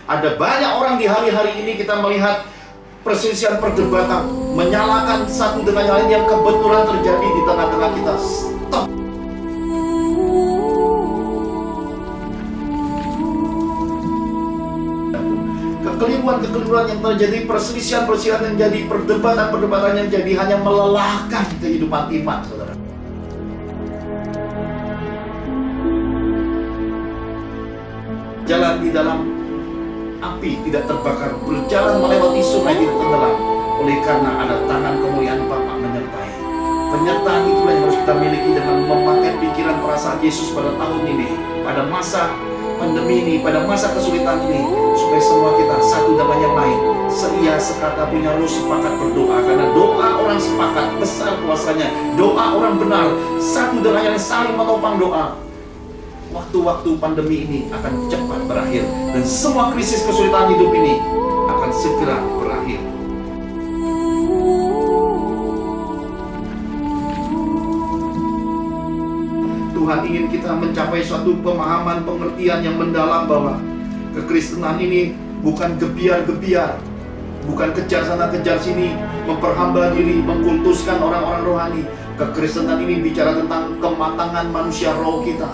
Ada banyak orang di hari-hari ini kita melihat perselisihan perdebatan, menyalahkan satu dengan yang lain yang kebetulan terjadi di tengah-tengah kita. Stop. Kekeliruan-kekeliruan yang terjadi, perselisihan-perselisihan yang jadi, perdebatan-perdebatan yang jadi hanya melelahkan kehidupan iman, saudara. Jalan di dalam api tidak terbakar, berjalan melewati sungai tidak tenggelam, oleh karena ada tangan kemuliaan Bapa menyertai. Penyertaan itulah yang harus kita miliki dengan memakai pikiran perasaan Yesus pada tahun ini, pada masa pandemi ini, pada masa kesulitan ini, supaya semua kita satu dengan yang lain, seia sekata punya roh sepakat berdoa. Karena doa orang sepakat besar kuasanya, doa orang benar satu dengan yang lain saling menopang doa. Waktu-waktu pandemi ini akan cepat berakhir, dan semua krisis kesulitan hidup ini akan segera berakhir. Tuhan ingin kita mencapai suatu pemahaman, pengertian yang mendalam bahwa kekristenan ini bukan gebiar-gebiar, bukan kejar sana kejar sini, memperhamba diri, mengkultuskan orang-orang rohani. Kekristenan ini bicara tentang kematangan manusia roh kita,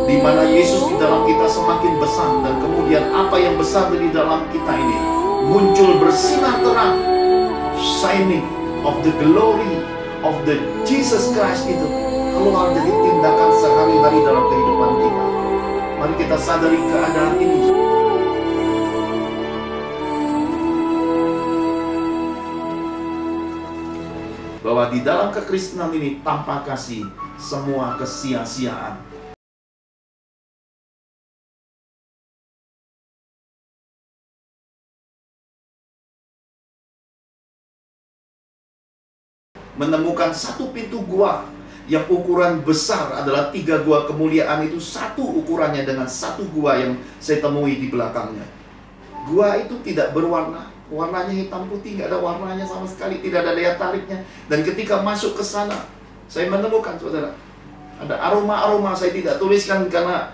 di mana Yesus di dalam kita semakin besar, dan kemudian apa yang besar di dalam kita ini muncul bersinar terang, shining of the glory of the Jesus Christ itu keluar jadi tindakan sehari-hari dalam kehidupan kita. Mari kita sadari keadaan ini. Bahwa di dalam kekristenan ini tanpa kasih semua kesia-siaan. Menemukan satu pintu gua yang ukuran besar adalah 3 gua kemuliaan, itu satu ukurannya dengan satu gua yang saya temui di belakangnya. Gua itu tidak berwarna, warnanya hitam putih, nggak ada warnanya sama sekali, tidak ada daya tariknya. Dan ketika masuk ke sana, saya menemukan, saudara, ada aroma-aroma. Saya tidak tuliskan karena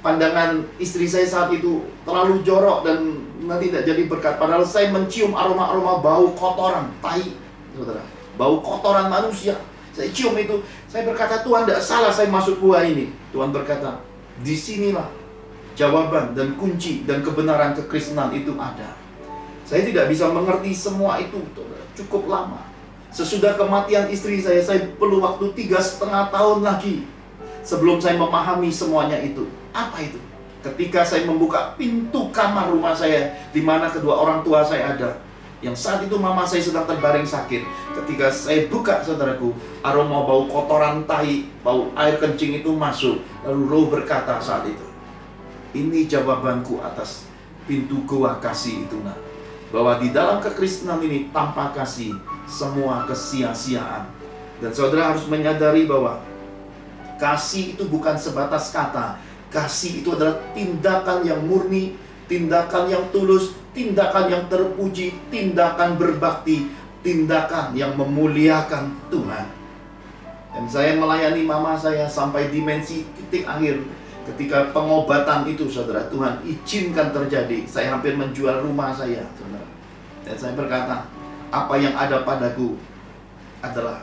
pandangan istri saya saat itu terlalu jorok dan nanti tidak jadi berkat. Padahal saya mencium aroma-aroma bau kotoran, tai, saudara, bau kotoran manusia. Saya cium itu, saya berkata, Tuhan, tidak salah saya masuk gua ini. Tuhan berkata, disinilah jawaban dan kunci dan kebenaran kekristenan itu ada. Saya tidak bisa mengerti semua itu, cukup lama. Sesudah kematian istri saya perlu waktu 3,5 tahun lagi sebelum saya memahami semuanya itu. Apa itu? Ketika saya membuka pintu kamar rumah saya, di mana kedua orang tua saya ada, yang saat itu mama saya sedang terbaring sakit. Ketika saya buka, saudaraku, aroma bau kotoran tahi, bau air kencing itu masuk. Lalu Roh berkata saat itu, ini jawabanku atas pintu gua kasih itu, nak. Bahwa di dalam kekristenan ini tanpa kasih semua kesia-siaan. Dan saudara harus menyadari bahwa kasih itu bukan sebatas kata. Kasih itu adalah tindakan yang murni, tindakan yang tulus, tindakan yang terpuji, tindakan berbakti, tindakan yang memuliakan Tuhan. Dan saya melayani mama saya sampai dimensi titik akhir. Ketika pengobatan itu, saudara, Tuhan izinkan terjadi. Saya hampir menjual rumah saya, saudara. Dan saya berkata, apa yang ada padaku adalah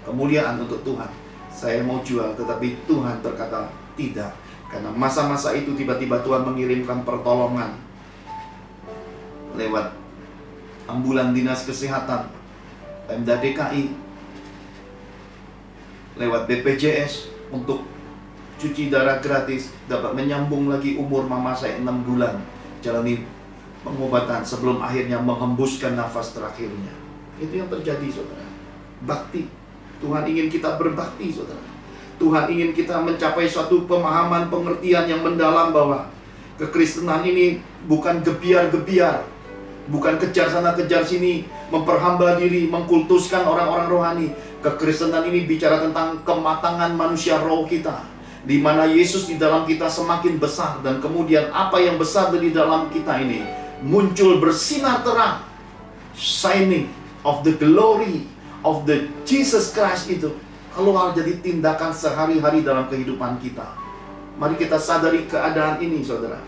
kemuliaan untuk Tuhan. Saya mau jual, tetapi Tuhan berkata tidak. Karena masa-masa itu tiba-tiba Tuhan mengirimkan pertolongan lewat ambulan dinas kesehatan, Pemda DKI, lewat BPJS untuk cuci darah gratis, dapat menyambung lagi umur mama saya 6 bulan jalani pengobatan sebelum akhirnya menghembuskan nafas terakhirnya. Itu yang terjadi, saudara. Bakti. Tuhan ingin kita berbakti, saudara. Tuhan ingin kita mencapai suatu pemahaman, pengertian yang mendalam bahwa kekristenan ini bukan gebiar-gebiar, bukan kejar sana kejar sini, memperhamba diri, mengkultuskan orang-orang rohani. Kekristenan ini bicara tentang kematangan manusia roh kita, di mana Yesus di dalam kita semakin besar, dan kemudian apa yang besar dari dalam kita ini muncul bersinar terang, shining of the glory of the Jesus Christ itu keluar jadi tindakan sehari-hari dalam kehidupan kita. Mari kita sadari keadaan ini, saudara.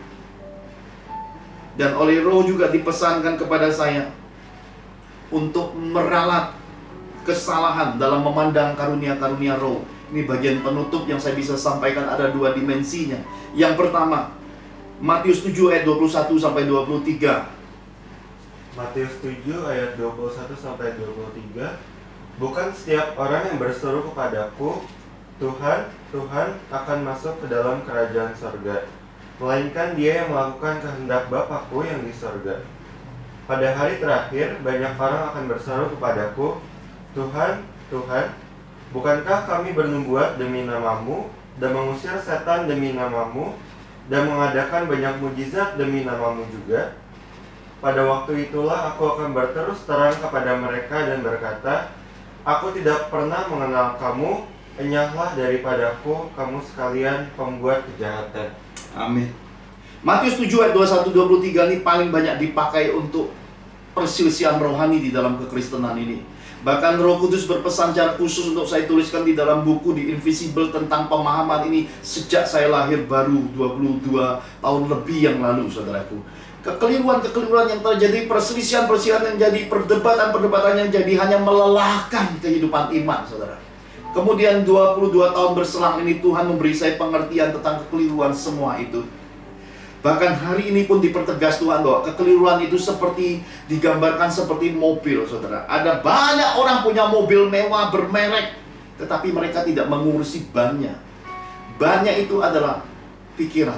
Dan oleh Roh juga dipesankan kepada saya untuk meralat kesalahan dalam memandang karunia-karunia Roh. Ini bagian penutup yang saya bisa sampaikan, ada dua dimensinya. Yang pertama, Matius 7 ayat 21 sampai 23. Matius 7 ayat 21 sampai 23. Bukan setiap orang yang berseru kepadaku, Tuhan, Tuhan, akan masuk ke dalam kerajaan sorga, melainkan dia yang melakukan kehendak Bapakku yang di sorga. Pada hari terakhir, banyak orang akan berseru kepadaku, Tuhan, Tuhan, bukankah kami bernubuat demi namamu, dan mengusir setan demi namamu, dan mengadakan banyak mujizat demi namamu juga? Pada waktu itulah aku akan berterus terang kepada mereka dan berkata, aku tidak pernah mengenal kamu, enyahlah daripadaku, kamu sekalian pembuat kejahatan. Amin. Matius 7 ayat 21-23 ini paling banyak dipakai untuk perselisihan rohani di dalam kekristenan ini. Bahkan Roh Kudus berpesan secara khusus untuk saya tuliskan di dalam buku The Invisible tentang pemahaman ini sejak saya lahir baru 22 tahun lebih yang lalu, saudaraku. Kekeliruan-kekeliruan yang terjadi, perselisihan-perselisihan yang jadi, perdebatan-perdebatan yang jadi hanya melelahkan kehidupan iman, saudara. Kemudian 22 tahun berselang ini Tuhan memberi saya pengertian tentang kekeliruan semua itu. Bahkan hari ini pun dipertegas Tuhan bahwa kekeliruan itu seperti digambarkan seperti mobil, saudara. Ada banyak orang punya mobil mewah bermerek, tetapi mereka tidak mengurusi bannya. Bannya itu adalah pikiran.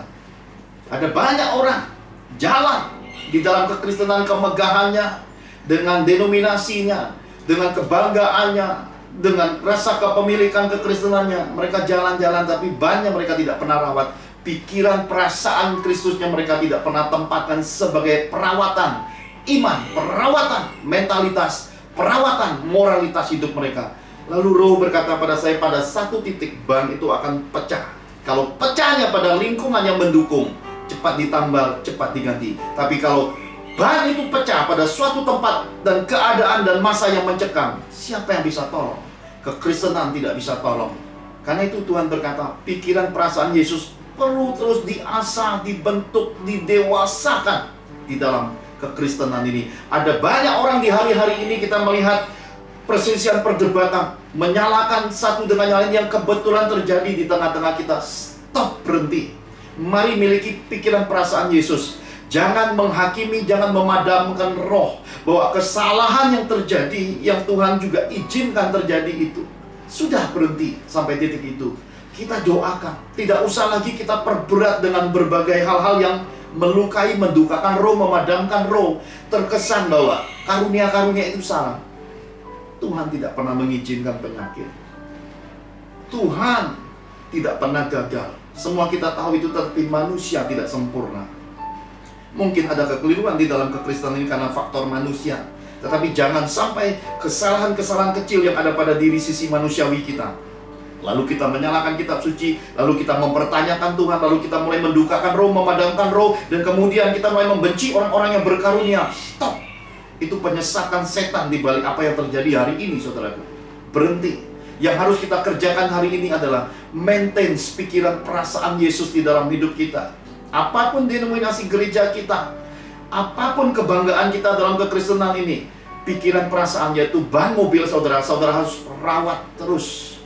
Ada banyak orang jalan di dalam kekristenan, kemegahannya, dengan denominasinya, dengan kebanggaannya, dengan rasa kepemilikan kekristenannya. Mereka jalan-jalan tapi bannya mereka tidak pernah rawat. Pikiran, perasaan Kristusnya mereka tidak pernah tempatkan sebagai perawatan iman, perawatan mentalitas, perawatan moralitas hidup mereka. Lalu Roh berkata pada saya, pada satu titik ban itu akan pecah. Kalau pecahnya pada lingkungan yang mendukung, cepat ditambal, cepat diganti. Tapi kalau ban itu pecah pada suatu tempat dan keadaan dan masa yang mencekam, siapa yang bisa tolong? Kekristenan tidak bisa tolong. Karena itu Tuhan berkata, pikiran perasaan Yesus perlu terus diasah, dibentuk, didewasakan di dalam kekristenan ini. Ada banyak orang di hari-hari ini kita melihat perselisihan, perdebatan, menyalahkan satu dengan yang lain yang kebetulan terjadi di tengah-tengah kita. Stop, berhenti. Mari miliki pikiran perasaan Yesus. Jangan menghakimi, jangan memadamkan roh bahwa kesalahan yang terjadi, yang Tuhan juga izinkan terjadi itu, sudah berhenti sampai titik itu. Kita doakan, tidak usah lagi kita perberat dengan berbagai hal-hal yang melukai, mendukakan roh, memadamkan roh. Terkesan bahwa karunia-karunia itu salah. Tuhan tidak pernah mengizinkan penyakit. Tuhan tidak pernah gagal. Semua kita tahu itu, tetapi manusia tidak sempurna. Mungkin ada kekeliruan di dalam kekristenan ini karena faktor manusia. Tetapi jangan sampai kesalahan-kesalahan kecil yang ada pada diri sisi manusiawi kita, lalu kita menyalahkan kitab suci, lalu kita mempertanyakan Tuhan, lalu kita mulai mendukakan roh, memadamkan roh, dan kemudian kita mulai membenci orang-orang yang berkarunia. Stop. Itu penyesatan setan di balik apa yang terjadi hari ini, saudaraku. Berhenti. Yang harus kita kerjakan hari ini adalah maintain pikiran perasaan Yesus di dalam hidup kita. Apapun denominasi gereja kita, apapun kebanggaan kita dalam kekristenan ini, pikiran perasaan, yaitu ban mobil saudara, saudara harus rawat terus.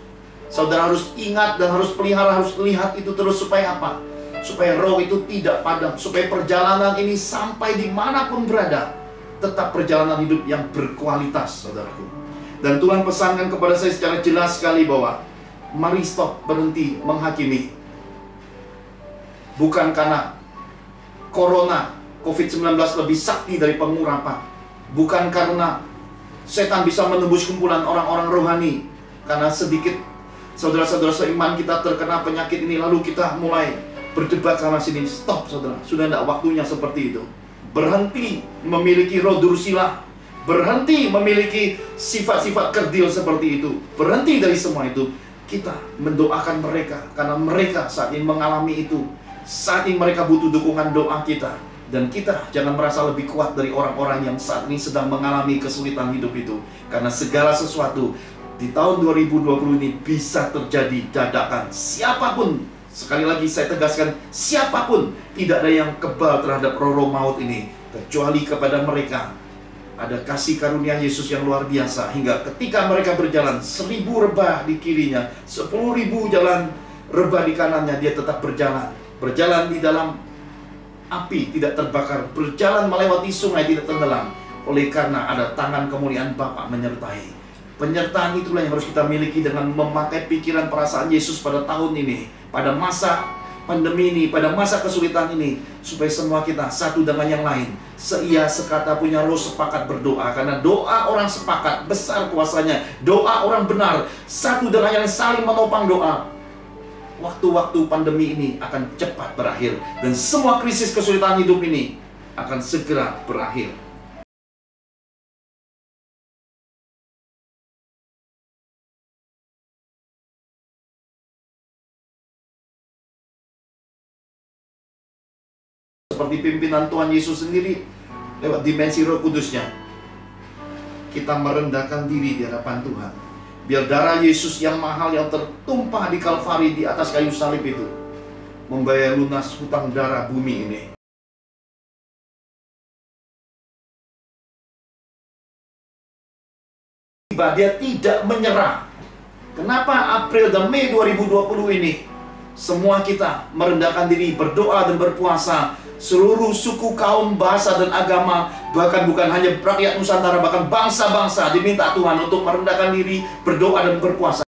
Saudara harus ingat dan harus pelihara, harus lihat itu terus. Supaya apa? Supaya roh itu tidak padam. Supaya perjalanan ini sampai dimanapun berada, tetap perjalanan hidup yang berkualitas, saudaraku. Dan Tuhan pesankan kepada saya secara jelas sekali bahwa mari stop, berhenti menghakimi. Bukan karena Corona, COVID-19 lebih sakti dari pengurapan. Bukan karena setan bisa menembus kumpulan orang-orang rohani. Karena sedikit saudara-saudara seiman kita terkena penyakit ini, lalu kita mulai berdebat sana sini. Stop, saudara. Sudah tidak waktunya seperti itu. Berhenti memiliki roh Drusilla. Berhenti memiliki sifat-sifat kerdil seperti itu. Berhenti dari semua itu. Kita mendoakan mereka, karena mereka saat ini mengalami itu. Saat ini mereka butuh dukungan doa kita. Dan kita jangan merasa lebih kuat dari orang-orang yang saat ini sedang mengalami kesulitan hidup itu. Karena segala sesuatu di tahun 2020 ini bisa terjadi dadakan. Siapapun Sekali lagi saya tegaskan, siapapun tidak ada yang kebal terhadap roh maut ini, kecuali kepada mereka ada kasih karunia Yesus yang luar biasa, hingga ketika mereka berjalan 1000 rebah di kirinya, 10.000 jalan rebah di kanannya, dia tetap berjalan. Berjalan di dalam api, tidak terbakar. Berjalan melewati sungai, tidak tenggelam. Oleh karena ada tangan kemuliaan Bapa menyertai. Penyertaan itulah yang harus kita miliki dengan memakai pikiran perasaan Yesus pada tahun ini, pada masa pandemi ini, pada masa kesulitan ini, supaya semua kita satu dengan yang lain, seia sekata punya roh sepakat berdoa. Karena doa orang sepakat besar kuasanya. Doa orang benar satu dengan yang lain, saling menopang doa. Waktu-waktu pandemi ini akan cepat berakhir, dan semua krisis kesulitan hidup ini akan segera berakhir. Seperti pimpinan Tuhan Yesus sendiri lewat dimensi Roh Kudusnya, kita merendahkan diri di hadapan Tuhan, biar darah Yesus yang mahal yang tertumpah di Kalvari di atas kayu salib itu membayar lunas hutang darah bumi ini. Dia tidak menyerah. Kenapa April dan Mei 2020 ini semua kita merendahkan diri, berdoa dan berpuasa, seluruh suku, kaum, bahasa, dan agama, bahkan bukan hanya rakyat Nusantara, bahkan bangsa-bangsa diminta Tuhan untuk merendahkan diri, berdoa dan berpuasa.